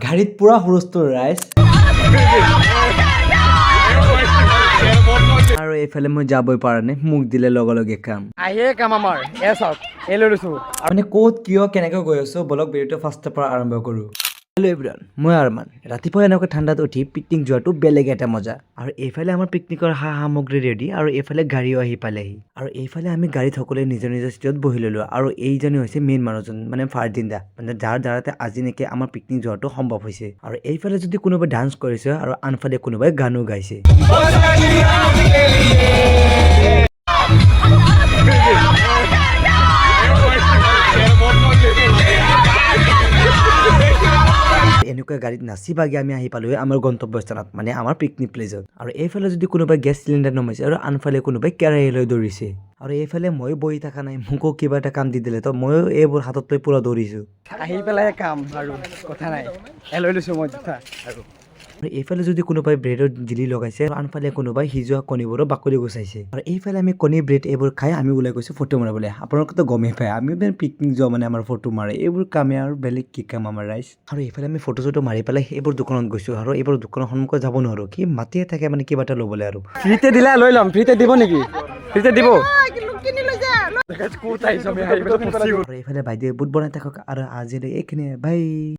গাড়ীত পুৰা হুলস্থুল ৰাইজ আৰু এইফালে মই যাবই পৰা নাই মোক দিলে লগে লগে কাম আহিয়ে কাম আমাৰ এ চাওক এই লৈ লৈছো মানে ক'ত কিয় কেনেকৈ গৈ আছো বলক ভিডিঅ'টো ফাৰ্ষ্টৰ পৰা আৰম্ভ কৰোঁ। হেল্ল' এভৰিৱান, মই আৰমান। ৰাতিপুৱা এনেকৈ ঠাণ্ডাত উঠি পিকনিক যোৱাটো বেলেগ এটা মজা। আৰু এইফালে আমাৰ পিকনিকৰ সামগ্ৰী ৰেডি আৰু এইফালে গাড়ীও আহি পালেহি আৰু এইফালে আমি গাড়ীত সকলোৱে নিজৰ নিজৰ চিটত বহি ল'লোঁ আৰু এইজনে হৈছে মেইন মানুহজন মানে ফাৰ্দিন দা, মানে যাৰ দ্বাৰাতে আজি নেকি আমাৰ পিকনিক যোৱাটো সম্ভৱ হৈছে। আৰু এইফালে যদি কোনোবাই ডান্স কৰিছে আৰু আনফালে কোনোবাই গানো গাইছে। এনেকুৱা গাড়ীত নাচি বাগি আমি আহি পালোঁ আমাৰ গন্তব্যস্থানত, মানে আমাৰ পিকনিক প্লেচত। আৰু এইফালে যদি কোনোবাই গেছ চিলিণ্ডাৰ নমাইছে আৰু আনফালে কোনোবাই কেৰাহী লৈ দৌৰিছে। আৰু এইফালে মই বহি থকা নাই, মোকো কিবা এটা কাম দি দিলে তো ময়ো এইবোৰ হাতত লৈ পুৰা দৌৰিছোঁ। আহি পেলাই কাম আৰু কথা নাই এ লৈ লৈছো মই জোতা আৰু এইফালে যদি কোনোবাই ব্ৰেডৰ জিলি লগাইছে আৰু আনফালে কোনোবাই সিজোৱা কণীবোৰৰ বাকলি গুচাইছে। আৰু এইফালে আমি কণী ব্ৰেড এইবোৰ খাই আমি ওলাই গৈছোঁ ফটো মাৰিবলৈ। আপোনালোকেতো গমেই পায় আমি মানে পিকনিক যোৱা মানে আমাৰ ফটো মাৰে, এইবোৰ কামে আৰু বেলেগ কি কাম আমাৰ ৰাইজ। আৰু এইফালে আমি ফটো চটো মাৰি পেলাই এইবোৰ দোকানত গৈছোঁ আৰু এইবোৰ দোকানৰ সন্মুখত যাব নোৱাৰোঁ, কি মাতিয়ে থাকে মানে কিবা এটা ল'বলৈ। আৰু ফ্ৰীতে দিলে লৈ ল'ম, ফ্ৰীতে দিব নেকি? ফ্ৰীতে দিব আৰু এইফালে বাইদেউ বুট বনাই থাকক আৰু আজিলৈ এইখিনিয়ে বাই।